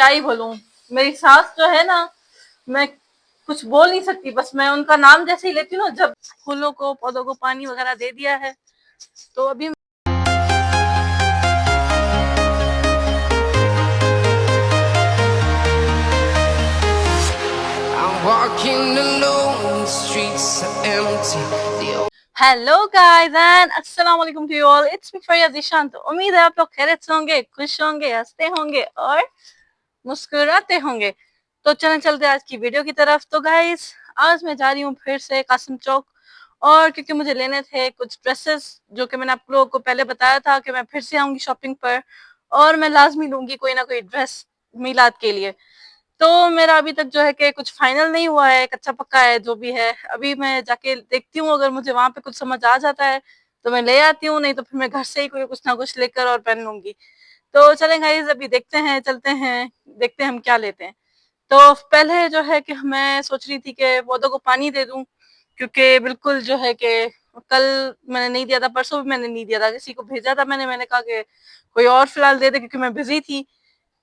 क्या ही बोलूं। मेरी सास जो है ना, मैं कुछ बोल नहीं सकती, बस मैं उनका नाम जैसे ही लेती हूँ ना, जब फूलों को पौधों को पानी वगैरह दे दिया है तो अभी हेलो गाइस एंड अस्सलाम वालेकुम to you all, it's me Fariya Zeeshan. तो उम्मीद है आप लोग खैरियत से होंगे, खुश होंगे, हंसते होंगे और मुस्कुराते होंगे। तो चलते आज की वीडियो की तरफ। तो गाइस, आज मैं जा रही हूँ फिर से कासिम चौक, और क्योंकि मुझे लेने थे कुछ ड्रेसेस, जो कि मैंने आप लोगों को पहले बताया था कि मैं फिर से आऊंगी शॉपिंग पर, और मैं लाजमी लूंगी कोई ना कोई ड्रेस मीलाद के लिए। तो मेरा अभी तक जो है कि कुछ फाइनल नहीं हुआ है, कच्चा पक्का है जो भी है। अभी मैं जाके देखती हूँ, अगर मुझे वहां पे कुछ समझ आ जाता है तो मैं ले आती हूँ, नहीं तो फिर मैं घर से ही कोई कुछ ना कुछ लेकर और पहन लूंगी। तो चलें गाइस, अभी देखते हैं, चलते हैं, देखते हैं हम क्या लेते हैं। तो पहले जो है कि मैं सोच रही थी कि पौधों को पानी दे दूं, क्योंकि बिल्कुल जो है कि कल मैंने नहीं दिया था, परसों भी मैंने नहीं दिया था, किसी को भेजा था मैंने कहा कि कोई और फिलहाल दे दे, क्योंकि मैं बिजी थी।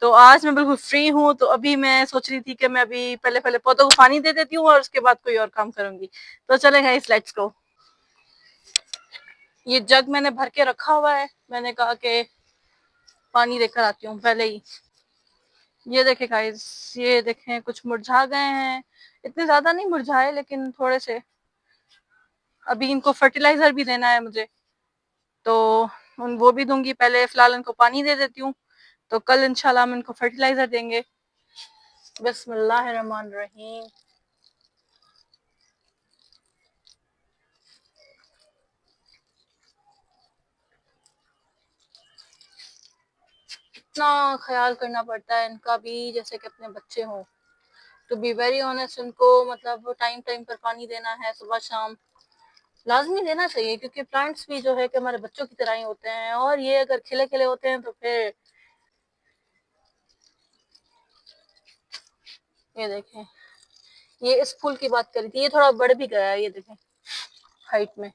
तो आज मैं बिल्कुल फ्री हूँ, तो अभी मैं सोच रही थी कि मैं अभी पहले पहले पौधों को पानी दे देती हूँ और उसके बाद कोई और काम करूंगी। तो चलेगा इस, लेट्स गो। ये जग मैंने भर के रखा हुआ है, मैंने कहा कि पानी देकर आती हूँ पहले ही। ये देखे गाइस, ये देखें कुछ मुरझा गए हैं, इतने ज्यादा नहीं मुरझाए लेकिन थोड़े से। अभी इनको फर्टिलाइजर भी देना है मुझे, तो वो भी दूंगी। पहले फिलहाल इनको पानी दे देती हूँ, तो कल इंशाल्लाह हम इनको फर्टिलाइजर देंगे। बिस्मिल्लाहिर्रहमानिर्रहीम। इतना ख्याल करना पड़ता है इनका भी, जैसे कि अपने बच्चे हों। टू बी वेरी ऑनेस्ट, इनको मतलब टाइम टाइम पर पानी देना है, सुबह शाम लाजमी देना चाहिए, क्योंकि प्लांट्स भी जो है कि हमारे बच्चों की तरह ही होते हैं, और ये अगर खिले खिले होते हैं तो फिर ये देखें। ये इस फूल की बात करी थी, ये थोड़ा बढ़ भी गया है, ये देखें हाइट में।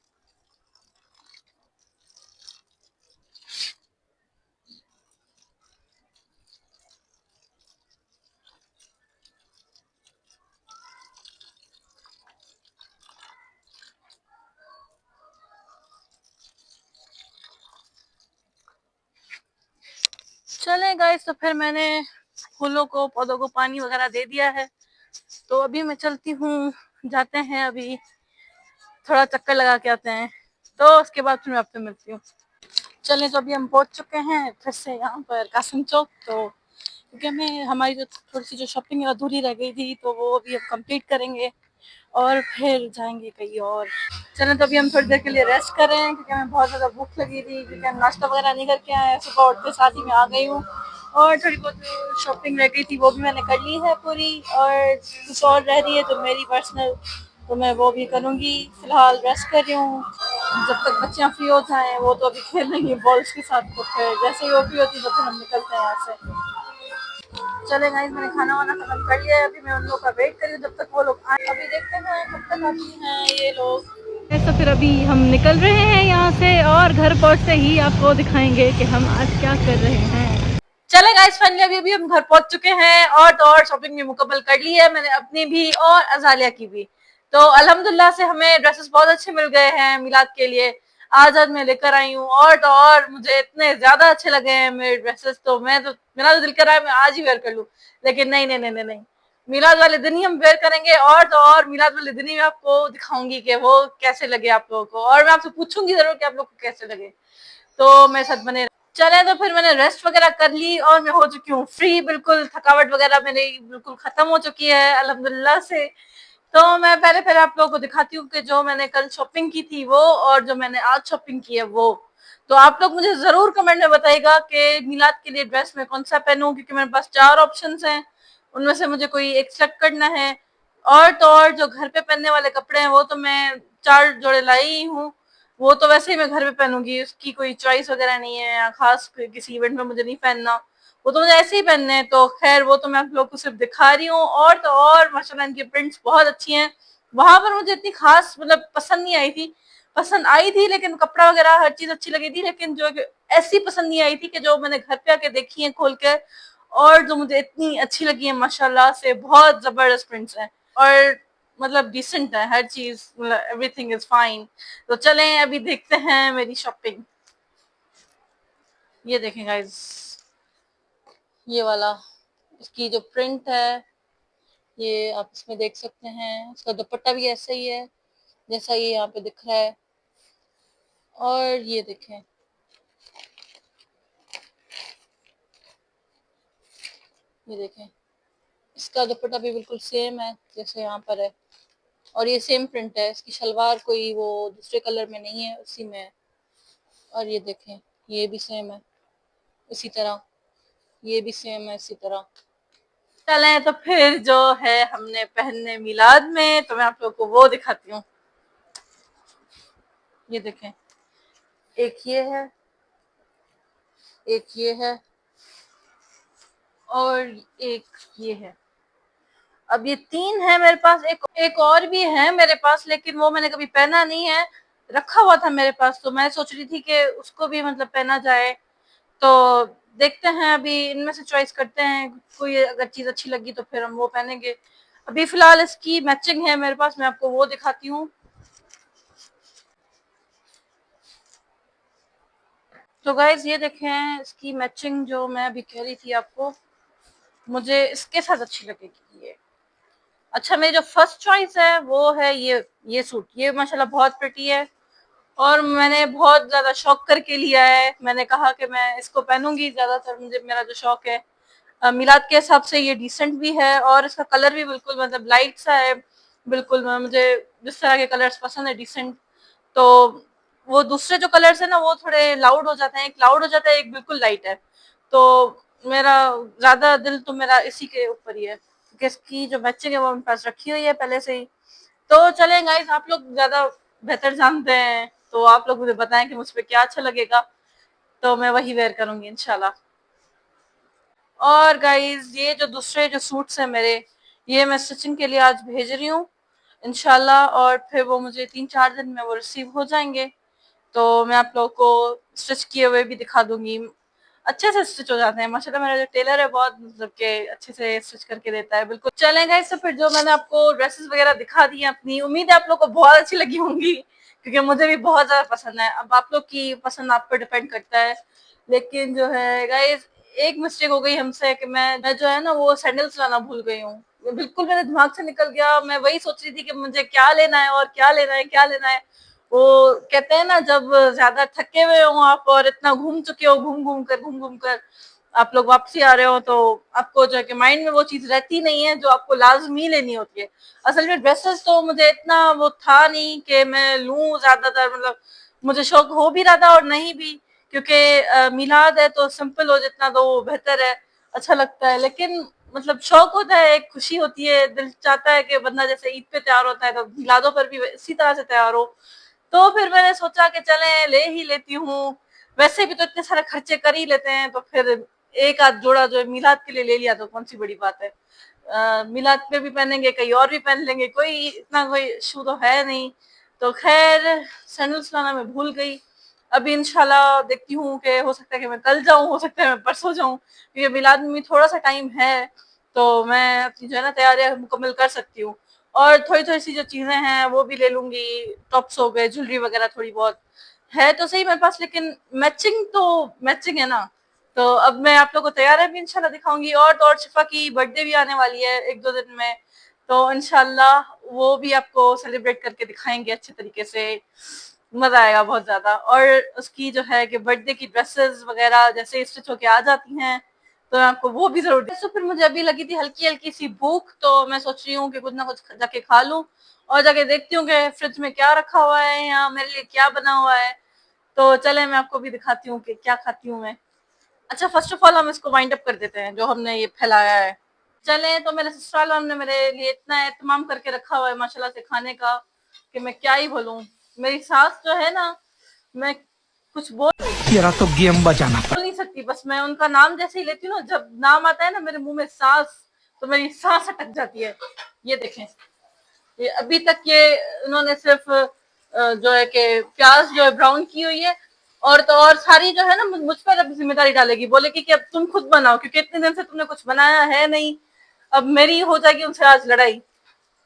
चले गाइस, तो फिर मैंने फूलों को पौधों को पानी वगैरह दे दिया है, तो अभी मैं चलती हूँ, जाते हैं अभी थोड़ा चक्कर लगा के आते हैं, तो उसके बाद फिर मैं आपसे मिलती हूँ। चलें, तो अभी हम पहुंच चुके हैं फिर से यहाँ पर कासिम चौक। तो क्योंकि हमें हमारी जो थोड़ी सी जो शॉपिंग अधूरी रह गई थी, तो वो अभी हम कंप्लीट करेंगे और फिर जाएंगे कहीं और। चलें, तो अभी हम थोड़ी देर के लिए रेस्ट कर रहे हैं, क्योंकि हमें बहुत ज़्यादा भूख लगी थी, क्योंकि हम नाश्ता वगैरह नहीं करके आए हैं, सुबह उठते साथ ही मैं आ गई हूँ। और थोड़ी बहुत शॉपिंग रह गई थी वो भी मैंने कर ली है पूरी, और कुछ और रह रही है जो मेरी पर्सनल, तो मैं वो भी करूँगी। फिलहाल रेस्ट कर रही हूँ, जब तक बच्चियाँ फ्री हो जाएं। वो तो अभी खेल रही हैं बॉल्स के साथ, तो फिर जैसे ही वो फ्री होती है तो फिर हम निकलते हैं यहाँ से। चले गाइस, मैंने खाना वाना खत्म कर लिया है, अभी मैं उन लोगों का वेट कर रही हूँ जब तक वो लोग आए। अभी देखते हैं कब तक आती हैं ये लोग। तो फिर अभी हम निकल रहे हैं यहाँ से, और घर पहुँचते ही आपको दिखाएंगे कि हम आज क्या कर रहे हैं। चले गाइस, फाइनली अभी अभी हम घर पहुंच चुके हैं, और तो और शॉपिंग भी मुकम्मल कर ली है मैंने, अपनी भी और अजालिया की भी। तो अल्हम्दुलिल्लाह से हमें ड्रेसेस बहुत अच्छे मिल गए हैं मिलाद के लिए। आज मैं लेकर आई हूँ, और तो और मुझे इतने ज्यादा अच्छे लगे हैं मेरे ड्रेसेस, तो मेरा तो दिल कर रहा है मैं आज ही वेयर कर लूँ। लेकिन नहीं नहीं नहीं नहीं नहीं, मिलाद वाले दिन ही हम वेयर करेंगे, और तो और मिलाद वाले दिन ही मैं आपको दिखाऊंगी कि वो कैसे लगे आप लोगों को, और मैं आपसे पूछूंगी जरूर कि आप लोग को कैसे लगे। तो मेरे साथ बने। चले, तो फिर मैंने रेस्ट वगैरह कर ली और मैं हो चुकी हूँ फ्री, बिल्कुल थकावट वगैरह मेरी बिल्कुल खत्म हो चुकी है अल्हम्दुलिल्लाह से। तो मैं पहले पहले आप लोगों को दिखाती हूँ कि जो मैंने कल शॉपिंग की थी वो, और जो मैंने आज शॉपिंग की है वो। तो आप लोग मुझे जरूर कमेंट में बताइएगा कि मिलाद के लिए ड्रेस में कौन सा पहनूं, क्योंकि मेरे पास 4 ऑप्शंस हैं, उनमें से मुझे कोई एक सेलेक्ट करना है। और तो और जो घर पे पहनने वाले कपड़े हैं वो तो मैं 4 जोड़े लाई ही हूँ, वो तो वैसे ही मैं घर पे पहनूंगी, उसकी कोई चॉइस वगैरह नहीं है, या खास किसी इवेंट में मुझे नहीं पहनना, वो तो मुझे ऐसे ही पहनने हैं। तो खैर वो तो मैं आप लोग को सिर्फ दिखा रही हूँ, और तो और माशाल्लाह इनकी प्रिंट्स बहुत अच्छी हैं। वहां पर मुझे इतनी खास मतलब पसंद नहीं आई थी, पसंद आई थी लेकिन कपड़ा वगैरह हर चीज अच्छी लगी थी, लेकिन जो ऐसी पसंद नहीं आई थी कि जो मैंने घर पे आके देखी है खोल कर, और जो मुझे इतनी अच्छी लगी है माशाल्लाह से, बहुत जबरदस्त प्रिंट्स हैं और मतलब डिसेंट है हर चीज, मतलब एवरीथिंग इज फाइन। तो चलें अभी देखते हैं मेरी शॉपिंग। ये देखें गाइस, ये वाला इसकी जो प्रिंट है ये आप इसमें देख सकते हैं। इसका दुपट्टा भी ऐसा ही है जैसा ये यहाँ पे दिख रहा है। और ये देखें, ये देखें इसका दुपट्टा भी बिल्कुल सेम है जैसे यहाँ पर है, और ये सेम प्रिंट है। इसकी शलवार कोई वो दूसरे कलर में नहीं है, उसी में है। और ये देखें ये भी सेम है इसी तरह, ये भी सेम है इसी तरह। चलें तो फिर जो है हमने पहनने मिलाद में, तो मैं आप लोगों को वो दिखाती हूँ। ये देखें, एक ये है, एक ये है, और एक ये है। अब ये 3 है मेरे पास, एक और भी है मेरे पास, लेकिन वो मैंने कभी पहना नहीं है, रखा हुआ था मेरे पास। तो मैं सोच रही थी कि उसको भी मतलब पहना जाए। तो देखते हैं, अभी इनमें से चॉइस करते हैं, कोई अगर चीज अच्छी लगी तो फिर हम वो पहनेंगे। अभी फिलहाल इसकी मैचिंग है मेरे पास, मैं आपको वो दिखाती हूँ। तो गाइज ये देखें इसकी मैचिंग, जो मैं अभी कह रही थी आपको, मुझे इसके साथ अच्छी लगेगी ये। अच्छा, मेरी जो फर्स्ट चॉइस है वो है ये सूट। ये माशाल्लाह बहुत प्रिटी है और मैंने बहुत ज्यादा शौक करके लिया है। मैंने कहा कि मैं इसको पहनूंगी ज्यादातर, मुझे मेरा जो शौक है। मिलाद के हिसाब से ये डिसेंट भी है और इसका कलर भी बिल्कुल मतलब लाइट सा है। बिल्कुल मुझे जिस तरह के कलर्स पसंद है डिसेंट, तो वो दूसरे जो कलर्स है ना वो थोड़े लाउड हो जाते हैं, एक लाउड हो जाता है, एक बिल्कुल लाइट है। तो मेरा ज्यादा दिल तो मेरा इसी के ऊपर ही है, क्योंकि इसकी जो मैचिंग है वो मेरे पास रखी हुई है पहले से ही। तो चलें गाइस, आप लोग ज्यादा बेहतर जानते हैं, तो आप लोग मुझे बताएं कि मुझ पे क्या अच्छा लगेगा, तो मैं वही वेयर करूंगी इंशाल्लाह। और गाइस ये जो दूसरे जो सूट्स हैं मेरे, ये मैं स्टिचिंग के लिए आज भेज रही हूँ इंशाल्लाह, और फिर वो मुझे 3-4 दिन में वो रिसीव हो जाएंगे। तो मैं आप लोगों को स्टिच किए हुए भी दिखा दूंगी। अच्छे से स्टिच हो जाते हैं माशाल्लाह, मेरा जो टेलर है बहुत मतलब के अच्छे से स्टिच करके देता है बिल्कुल। चलेंगे इससे फिर जो मैंने आपको ड्रेसेस वगैरह दिखा दी है अपनी, उम्मीद है आप लोग को बहुत अच्छी लगी होंगी, क्योंकि मुझे भी बहुत ज्यादा पसंद है। अब आप लोग की पसंद आप पर डिपेंड करता है। लेकिन जो है गाइस, एक मिस्टेक हो गई हमसे कि मैं जो है ना वो सैंडल्स लाना भूल गई हूँ। बिल्कुल मेरे दिमाग से निकल गया। मैं वही सोच रही थी कि मुझे क्या लेना है और क्या लेना है, क्या लेना है। वो कहते हैं ना, जब ज्यादा थके हुए हो आप और इतना घूम चुके हो, घूम घूम कर आप लोग वापसी आ रहे हो, तो आपको जो है कि माइंड में वो चीज रहती नहीं है जो आपको लाजमी लेनी होती है। असल में ड्रेसेस तो मुझे इतना वो था नहीं कि मैं लूं ज्यादातर, मतलब मुझे शौक हो भी रहा था और नहीं भी, क्योंकि मिलाद है तो सिंपल हो जितना तो वो बेहतर है, अच्छा लगता है। लेकिन मतलब शौक होता है, एक खुशी होती है, दिल चाहता है कि बंदा जैसे ईद पे तैयार होता है तो मिलादों पर भी इसी तरह से तैयार हो। तो फिर मैंने सोचा कि चले ले ही लेती हूँ, वैसे भी तो इतने सारे खर्चे कर ही लेते हैं, तो फिर एक आध जोड़ा जो है मिलाद के लिए ले लिया, तो कौन सी बड़ी बात है। मिलाद पे भी पहनेंगे, कहीं और भी पहन लेंगे, कोई इतना कोई इशू तो है नहीं। तो खैर सैंडल्स लाना मैं भूल गई। अभी इंशाल्लाह देखती हूँ कि हो सकता है कि मैं कल जाऊँ, हो सकता है मैं परसों जाऊँ, क्योंकि मिलाद में भी थोड़ा सा टाइम है, तो मैं अपनी जो है ना तैयारियां मुकम्मल कर सकती हूँ। और थोड़ी थोड़ी सी जो चीजें हैं वो भी ले लूंगी, टॉप्स हो गए, ज्वेलरी वगैरह थोड़ी बहुत है तो सही मेरे पास, लेकिन मैचिंग तो मैचिंग है ना। तो अब मैं आप लोगों को तैयार है भी इंशाल्लाह दिखाऊंगी। और तो और शिफा की बर्थडे भी आने वाली है 1-2 दिन में, तो इंशाल्लाह वो भी आपको सेलिब्रेट करके दिखाएंगे अच्छे तरीके से, मजा आएगा बहुत ज्यादा। और उसकी जो है कि बर्थडे की ड्रेसेस वगैरह जैसे स्टिच होके आ जाती हैं, तो मैं आपको वो भी जरूर। तो फिर मुझे अभी लगी थी हल्की हल्की सी भूख, तो मैं सोच रही हूँ कि कुछ ना कुछ जाके खा लूं, और जाके देखती हूँ कि फ्रिज में क्या रखा हुआ है या मेरे लिए क्या बना हुआ है। तो चले मैं आपको भी दिखाती हूँ कि क्या खाती हूँ मैं। अच्छा, फर्स्ट ऑफ ऑल हम इसको वाइंड अप कर देते हैं जो हमने ये फैलाया है। चले, तो मेरे ससुराल वालों ने मेरे लिए इतना एहतमाम करके रखा हुआ है माशाल्लाह से खाने का, कि मैं क्या ही बोलूं। मेरी सास जो है ना, मैं कुछ बोल तेरा तो गेम बजाना नहीं सकती, बस मैं उनका नाम जैसे ही लेती हूँ ना, जब नाम आता है ना मेरे मुंह में सास, तो मेरी सांस अटक जाती है। ये देखें, ये अभी तक ये उन्होंने सिर्फ जो है कि प्याज जो है ब्राउन की हुई है, और तो और सारी जो है ना मुझ पर अब जिम्मेदारी डालेगी, बोलेगी कि अब तुम खुद बनाओ, क्योंकि इतने दिन से तुमने कुछ बनाया है नहीं। अब मेरी हो जाएगी उनसे आज लड़ाई।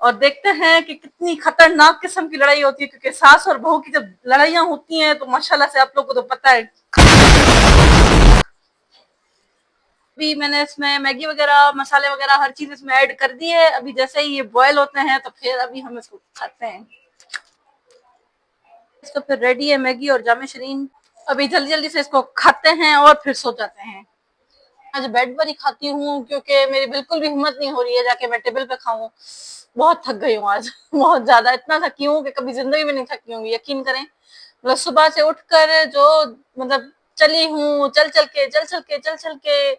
और देखते हैं कि कितनी खतरनाक किस्म की लड़ाई होती है, क्योंकि सास और बहू की जब लड़ाइयां होती हैं तो माशाल्लाह से आप लोगों को तो पता है। अभी मैंने इसमें मैगी वगैरह मसाले वगैरह हर चीज इसमें ऐड कर दी है। अभी जैसे ही ये बॉयल होते हैं तो फिर अभी हम इसको खाते हैं। इसको फिर रेडी है मैगी और जामे शरीन। अभी जल्दी जल्दी से इसको खाते हैं और फिर सो जाते हैं। आज बेड पर ही खाती हूँ, क्योंकि मेरी बिल्कुल भी हिम्मत नहीं हो रही है जाके मैं टेबल पे खाऊं। बहुत थक गई हूँ आज बहुत ज्यादा, इतना थकी हूँ कि कभी जिंदगी में नहीं थकी हूँ, यकीन करें। मतलब सुबह से उठकर जो मतलब चली हूँ, चल चल के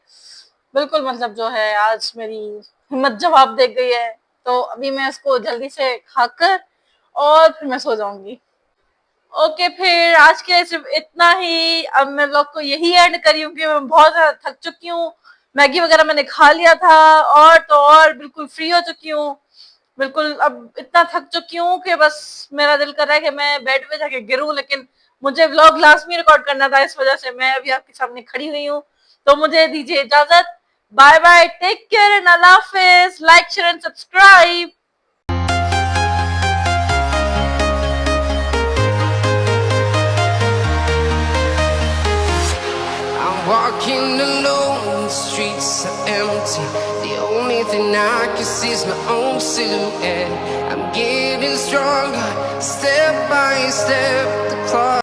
बिल्कुल, मतलब जो है आज मेरी हिम्मत जवाब दे गई है। तो अभी मैं इसको जल्दी से खाकर और फिर मैं सो जाऊंगी। ओके, फिर आज के लिए सिर्फ इतना ही। अब मैं लोग को यही एंड करी हूँ कि मैं बहुत ज्यादा थक चुकी हूँ। मैगी वगैरह मैंने खा लिया था और तो और बिल्कुल फ्री हो चुकी हूँ। बिल्कुल अब इतना थक चुकी हूँ कि बस मेरा दिल कर रहा है कि मैं बेड पे जाके गिरूं, लेकिन मुझे व्लॉग लास्ट में रिकॉर्ड करना था, इस वजह से मैं अभी आपके सामने खड़ी हुई हूँ। तो मुझे दीजिए इजाजत। Bye bye, take care and अल्लाह हाफिज। Like share and subscribe. I'm walking alone, the streets are empty. The only thing I can see is my own silhouette. I'm getting stronger, step by step. The clock